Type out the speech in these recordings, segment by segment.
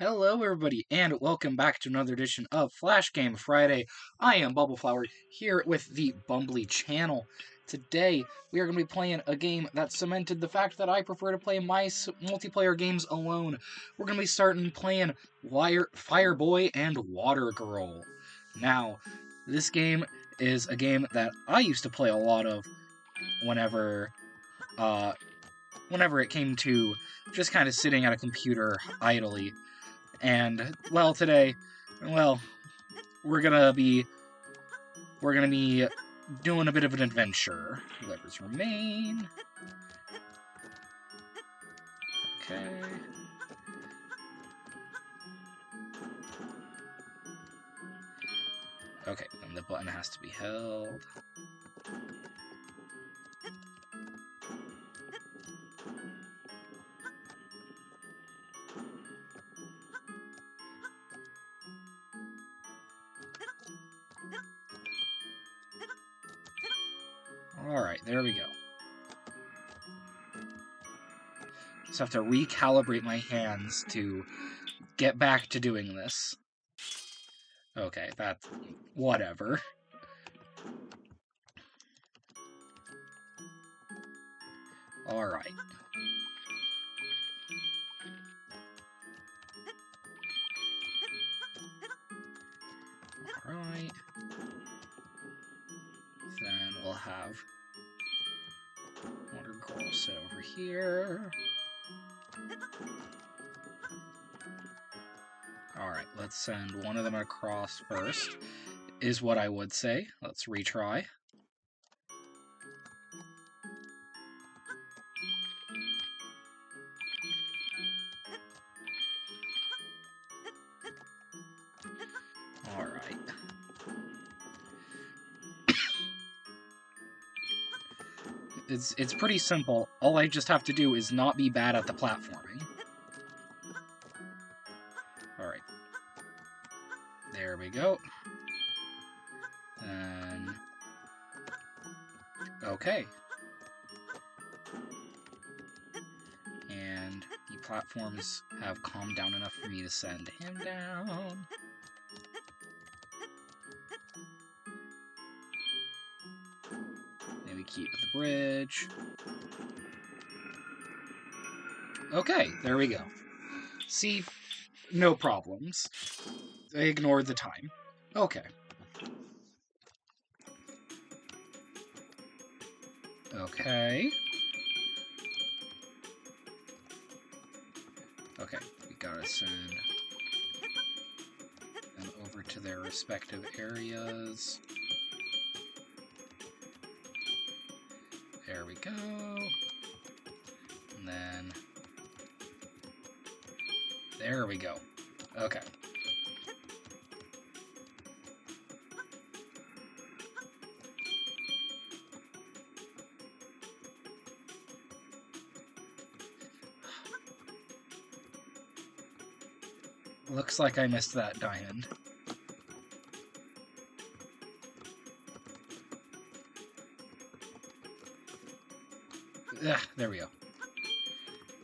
Hello, everybody, and welcome back to another edition of Flash Game Friday. I am Bubbleflower here with the Bumbly channel. Today, we are going to be playing a game that cemented the fact that I prefer to play my multiplayer games alone. We're going to be starting playing Fireboy and Water Girl. Now, this game is a game that I used to play a lot of whenever it came to just kind of sitting at a computer idly. And, well, today, we're gonna be doing a bit of an adventure. Levers remain. Okay. Okay, and the button has to be held. Alright, there we go. Just have to recalibrate my hands to get back to doing this. Okay, that's... whatever. Alright. Alright. Then we'll have Water Girl sit over here. Alright, let's send one of them across first, is what I would say. Let's retry. Alright. It's pretty simple. All I just have to do is not be bad at the platforming. Alright. There we go. And... okay. And the platforms have calmed down enough for me to send him down. Maybe keep the bridge. Okay, there we go. See? No problems. I ignored the time. Okay. Okay. Okay, we gotta send them over to their respective areas. There we go. And then... there we go. Okay. Looks like I missed that diamond. Ugh, there we go.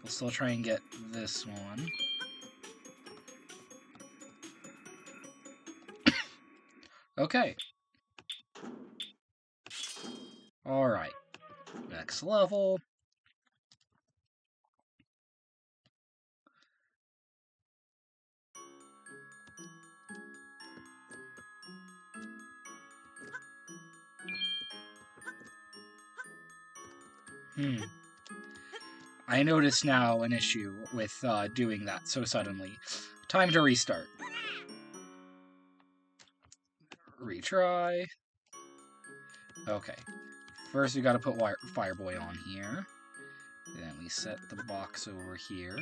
We'll still try and get this one. Okay. Alright. Next level. I notice now an issue with doing that so suddenly. Time to restart. Retry. Okay. First we gotta put Fireboy on here. Then we set the box over here.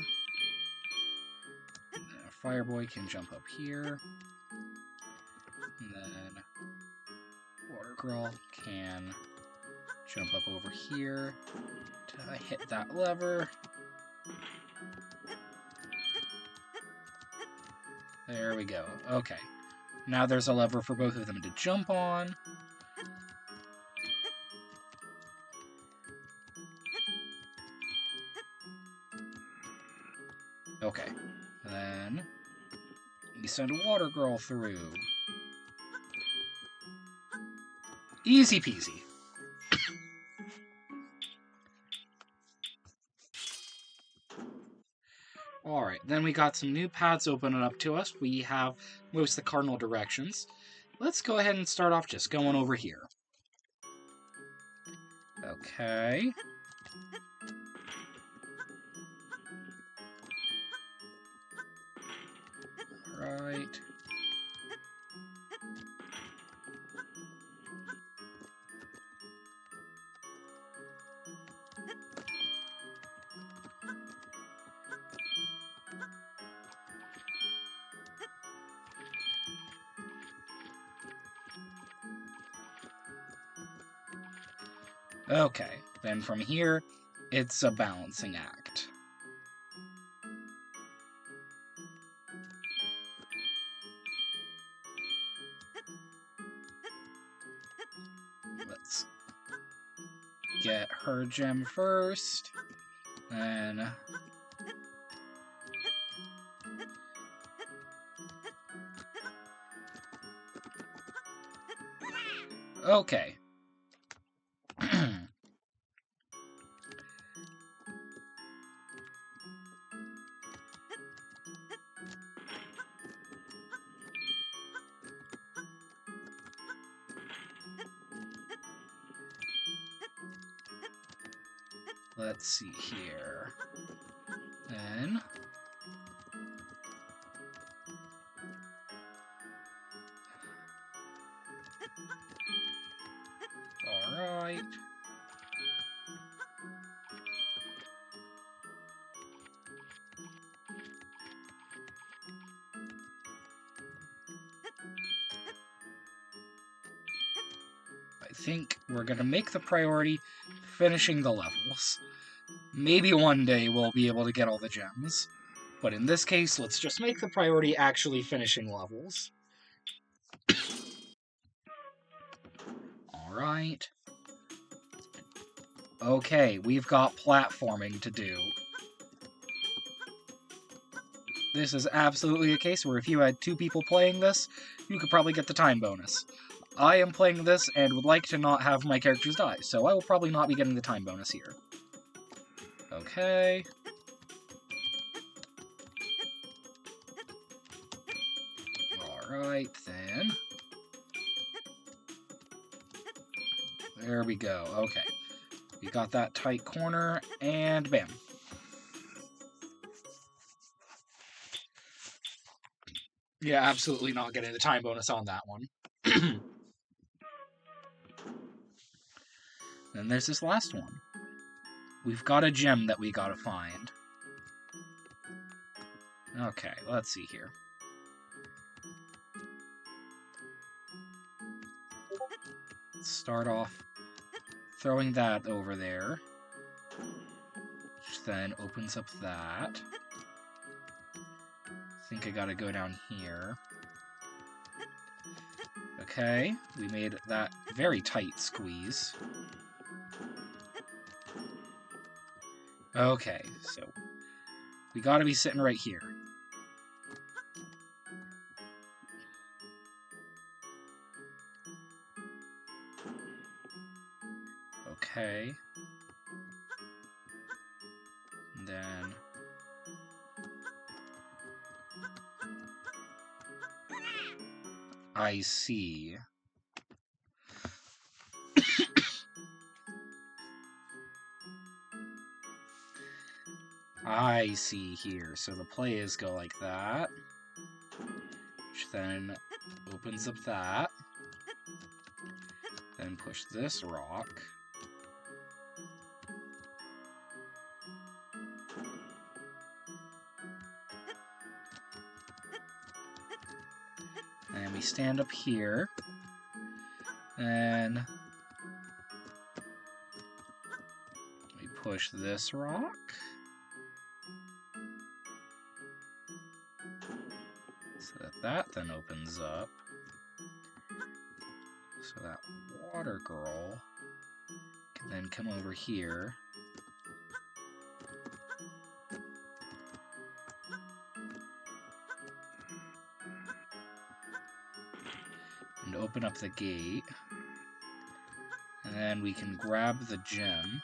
And then Fireboy can jump up here. And then Water Girl can jump up over here to hit that lever. There we go. Okay. Now there's a lever for both of them to jump on. Okay. Then We send a water girl through. Easy peasy. Alright, then we got some new paths opening up to us. We have most of the cardinal directions. Let's go ahead and start off just going over here. Okay. Right. Okay, then from here, it's a balancing act. Let's get her gem first, then... Okay. Let's see here. Then... Alright. I think we're gonna make the priority finishing the levels. Maybe one day we'll be able to get all the gems. But in this case, let's just make the priority actually finishing levels. Alright. Okay, we've got platforming to do. This is absolutely a case where if you had 2 people playing this, you could probably get the time bonus. I am playing this and would like to not have my characters die, so I will probably not be getting the time bonus here. Okay. Alright, then. There we go, okay. We got that tight corner, and bam. Yeah, absolutely not getting the time bonus on that one. Then there's this last one. We've got a gem that we gotta find. Okay, let's see here. Let's start off throwing that over there, which then opens up that. I think I gotta go down here. Okay, we made that very tight squeeze. Okay, so we gotta be sitting right here. Okay. And then... I see. I see here. So the plays go like that, which then opens up that. Then push this rock. And we stand up here. And we push this rock. So that then opens up. So that water girl can then come over here. open up the gate. And then we can grab the gem.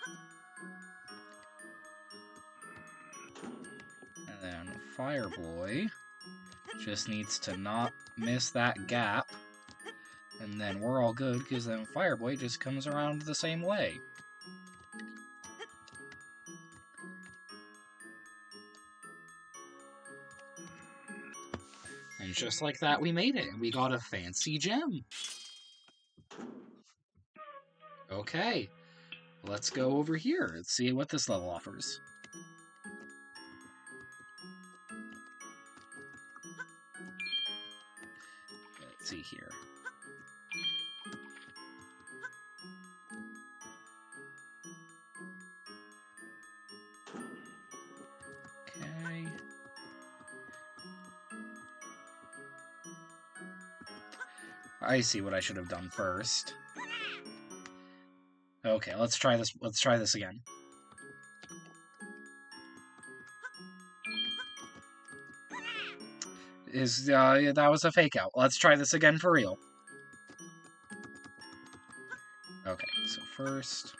And then Fireboy just needs to not miss that gap. And then we're all good, because then Fireboy just comes around the same way. And just like that, we made it. We got a fancy gem. Okay, let's go over here and see what this level offers. Let's see here. Okay. I see what I should have done first. Okay, let's try this. Let's try this again. That was a fake out. Let's try this again for real. Okay, so first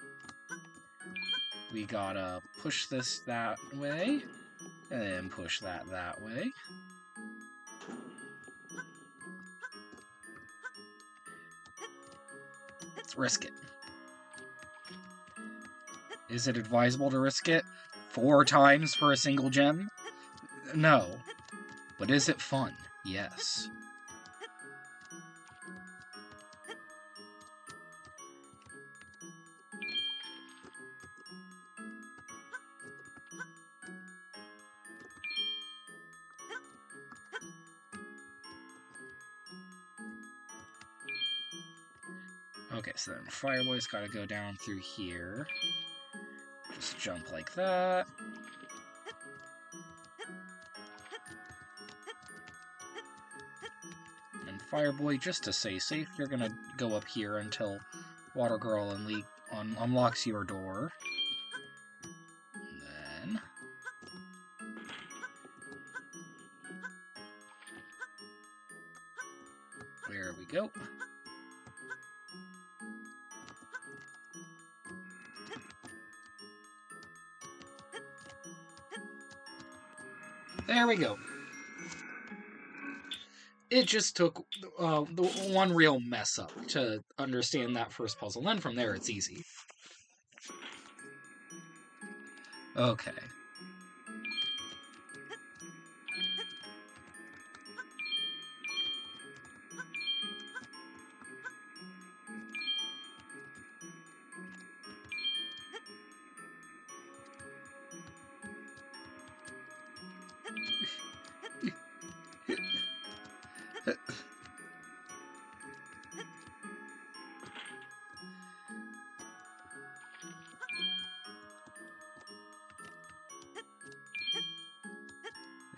we gotta push this that way, and then push that way. Let's risk it. Is it advisable to risk it 4 times for a single gem? No. But is it fun? Yes. Okay, so then Fireboy's gotta go down through here. Just jump like that. And Fireboy, just to stay safe, you're gonna go up here until Water Girl unlocks your door. And then there we go. There we go. It just took the one real mess up to understand that first puzzle. Then from there, it's easy. Okay.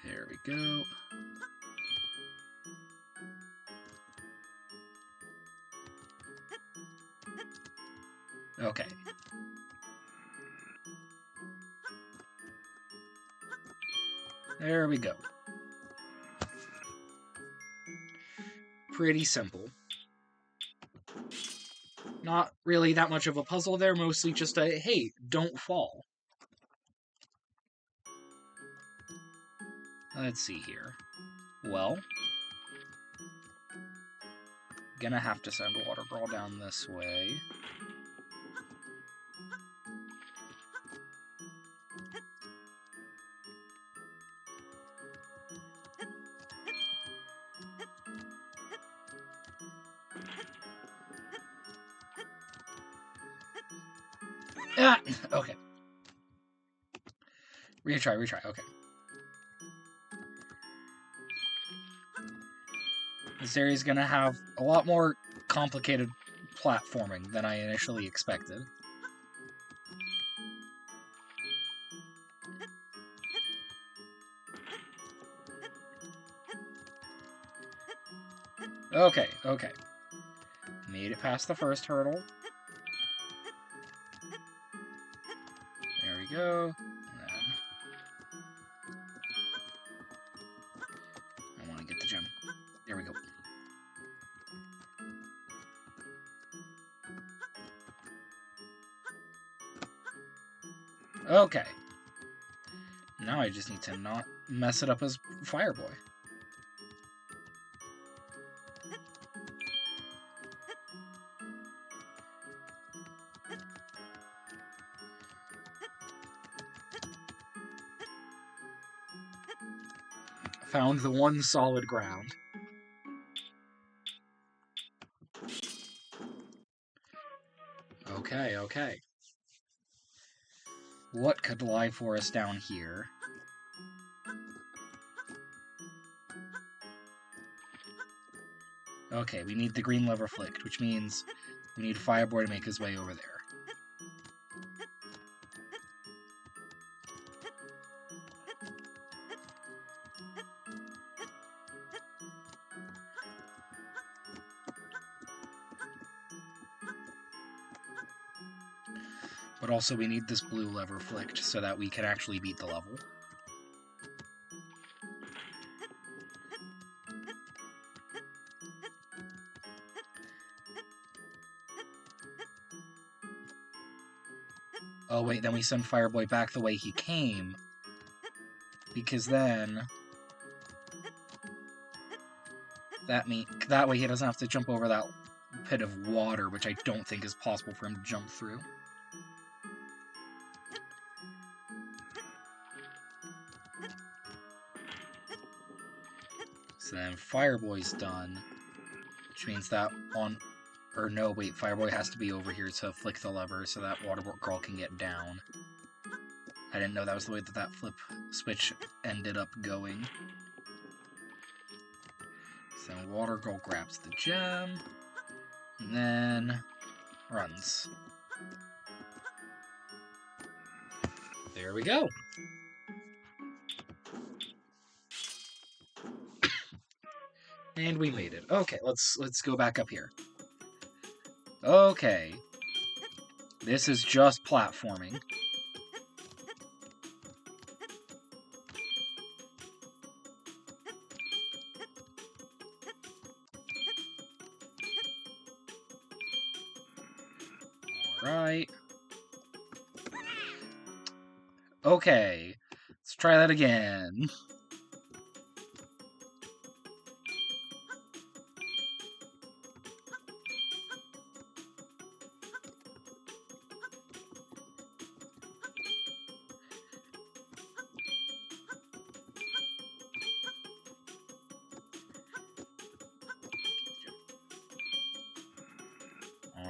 There we go. Okay. There we go. Pretty simple. Not really that much of a puzzle there, mostly just a, hey, don't fall. Let's see here. Well, gonna have to send Water Girl down this way. Ah! Okay. Retry, okay. This area is going to have a lot more complicated platforming than I initially expected. Okay. Made it past the first hurdle. There we go. And then I want to get the gem. There we go. Okay. Now I just need to not mess it up as Fireboy. Found the one solid ground. Okay, okay. What could lie for us down here? Okay, we need the green lever flicked, which means we need Fireboy to make his way over there. But also we need this blue lever flicked so that we can actually beat the level. Oh wait, then we send Fireboy back the way he came. Because then... that way he doesn't have to jump over that pit of water, which I don't think is possible for him to jump through. So then Fireboy's done, which means that on... Or no, wait, Fireboy has to be over here to flick the lever so that Water Girl can get down. I didn't know that was the way that that flip switch ended up going. So Water Girl grabs the gem, and then runs. There we go. And we made it. Okay, let's go back up here. Okay. This is just platforming. Alright. Okay. Let's try that again.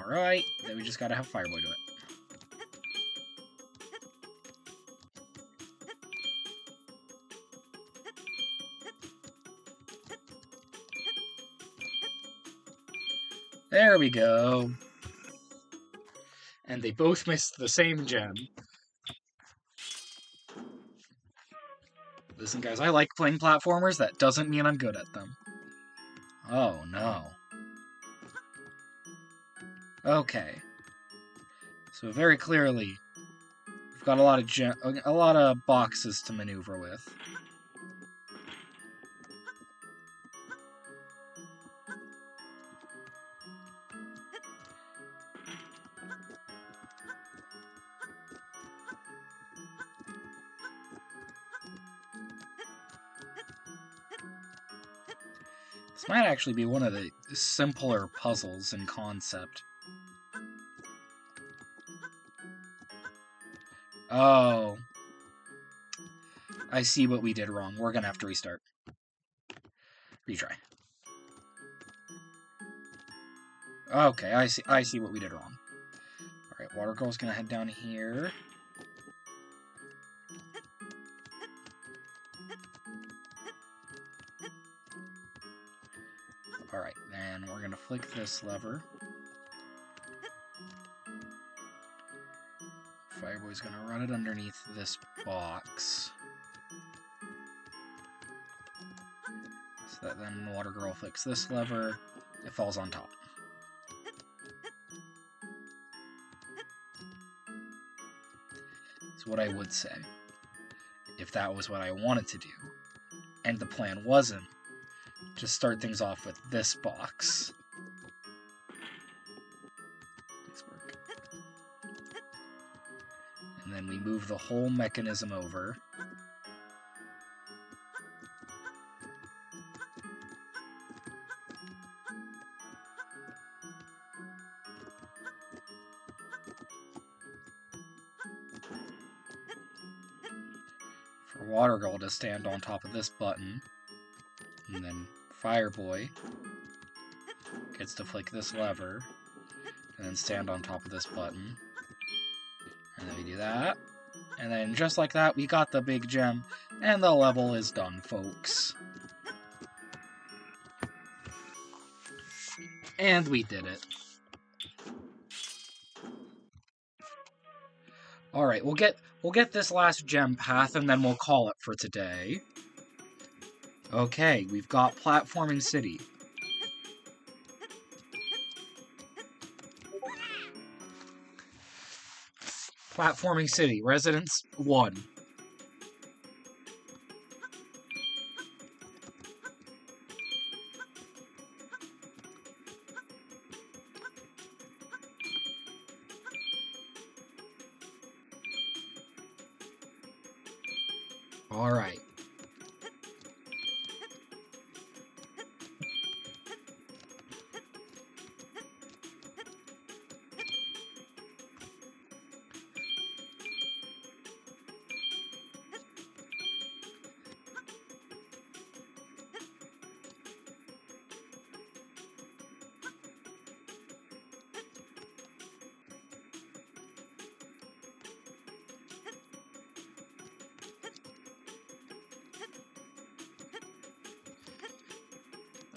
Alright, then we just gotta have Fireboy do it. There we go. And they both missed the same gem. Listen, guys, I like playing platformers. That doesn't mean I'm good at them. Oh, no. Okay. So very clearly, we've got a lot of boxes to maneuver with. This might actually be one of the simpler puzzles in concept. Oh. I see what we did wrong. We're gonna have to restart. Retry. Okay, I see what we did wrong. Alright, Water Girl's gonna head down here. Alright, then we're gonna flick this lever. Fireboy's gonna run it underneath this box. So that then Water Girl flicks this lever, it falls on top. That's what I would say. If that was what I wanted to do, and the plan wasn't, just start things off with this box. Please work. And then we move the whole mechanism over. For Water Girl to stand on top of this button. And then Fire Boy gets to flick this lever. And then stand on top of this button. And then we do that. And then just like that, we got the big gem. And the level is done, folks. And we did it. Alright, we'll get this last gem path and then we'll call it for today. Okay, we've got Platforming City. Platforming City, Residence 1. Alright.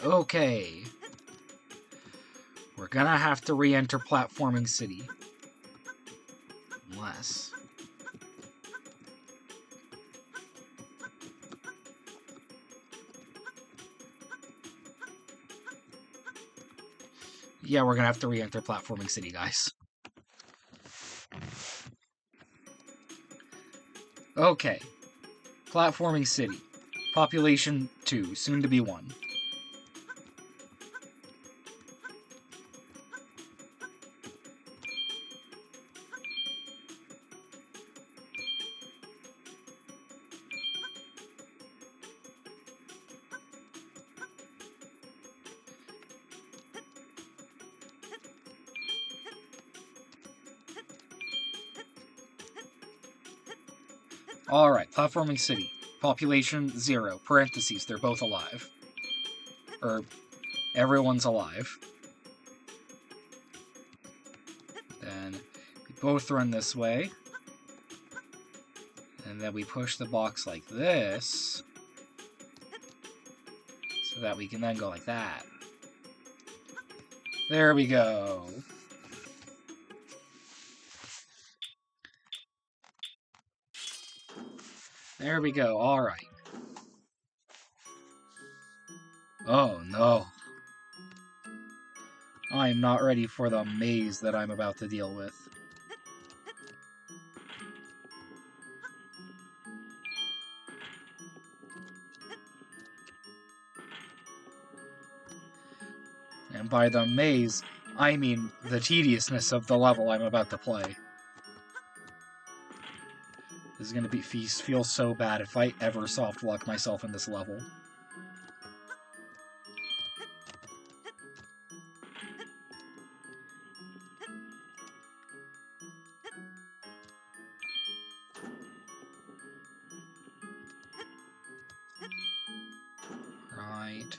Okay. We're gonna have to re-enter Platforming City. Unless... yeah, we're gonna have to re-enter Platforming City, guys. Okay. Platforming City. Population 2, soon to be 1. Alright, Platforming City. Population 0. Parentheses, they're both alive. Or, everyone's alive. Then, we both run this way. And then we push the box like this. So that we can then go like that. There we go. There we go, alright. Oh no. I am not ready for the maze that I'm about to deal with. And by the maze, I mean the tediousness of the level I'm about to play. This is gonna feel so bad if I ever soft lock myself in this level. Right.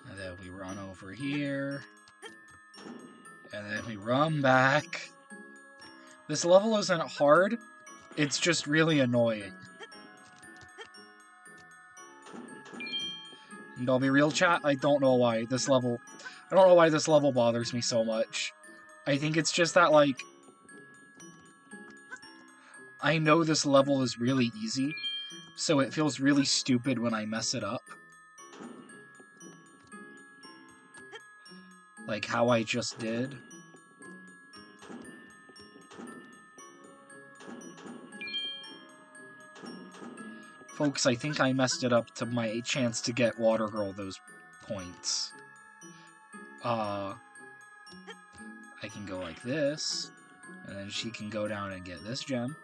And then we run over here. And then we run back. This level isn't hard, it's just really annoying. And I'll be real, chat, I don't know why this level bothers me so much. I think it's just that, like, I know this level is really easy, so it feels really stupid when I mess it up. Like how I just did. Folks, I think I messed it up to my chance to get Water Girl those points. I can go like this, and then she can go down and get this gem.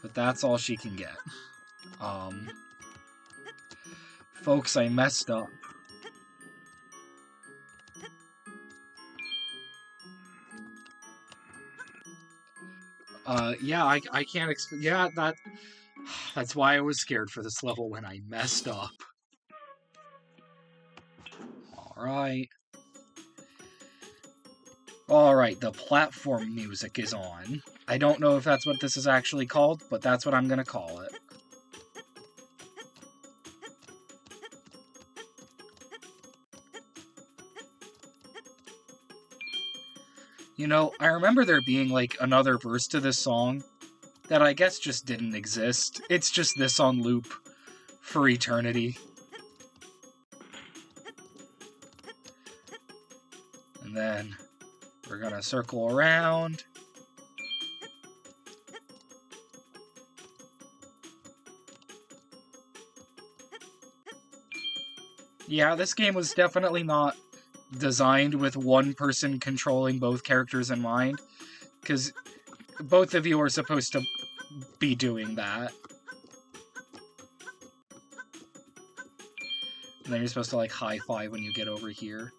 But that's all she can get. Folks, I messed up. Yeah, I can't yeah, that's why I was scared for this level when I messed up. Alright. Alright, the platform music is on. I don't know if that's what this is actually called, but that's what I'm gonna call it. You know, I remember there being, like, another verse to this song that I guess just didn't exist. It's just this on loop for eternity. And then we're gonna circle around. Yeah, this game was definitely not designed with one person controlling both characters in mind, because both of you are supposed to be doing that. And then you're supposed to, like, high-five when you get over here.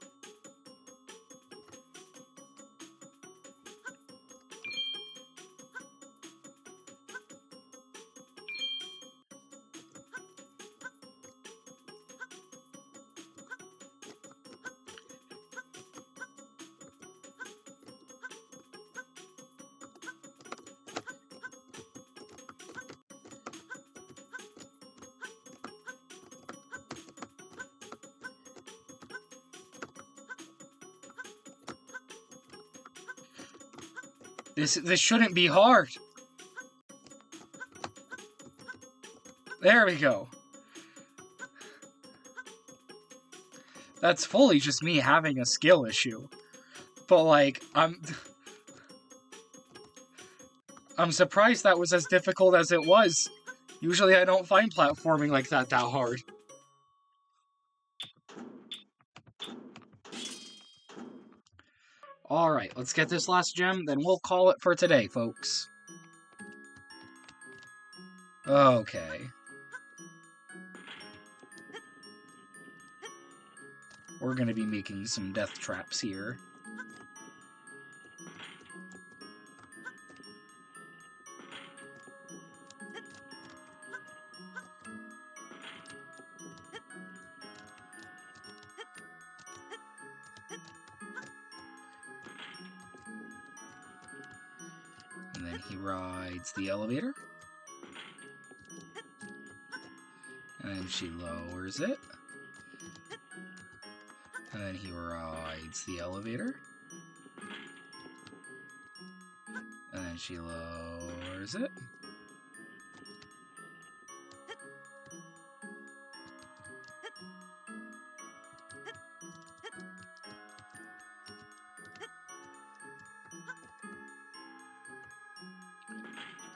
This shouldn't be hard. There we go. That's fully just me having a skill issue. But, like, I'm surprised that was as difficult as it was. Usually I don't find platforming like that hard. Alright, let's get this last gem, then we'll call it for today, folks. Okay. We're gonna be making some death traps here. And then he rides the elevator. And then she lowers it. And then he rides the elevator. And then she lowers it.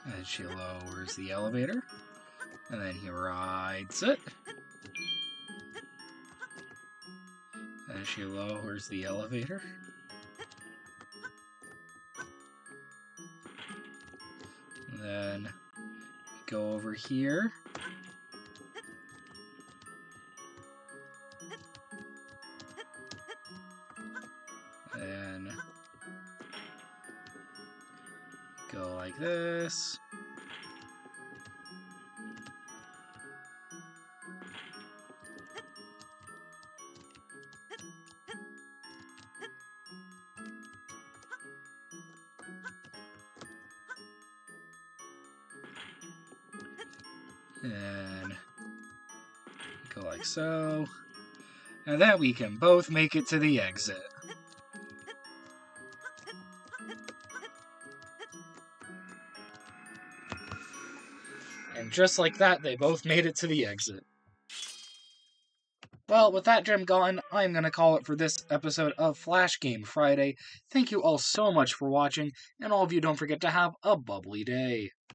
And then she lowers the elevator. And then he rides it. And she lowers the elevator. And then go over here. And go like this. And go like so. And then we can both make it to the exit. And just like that, they both made it to the exit. Well, with that gem gone, I'm going to call it for this episode of Flash Game Friday. Thank you all so much for watching, and all of you don't forget to have a bubbly day.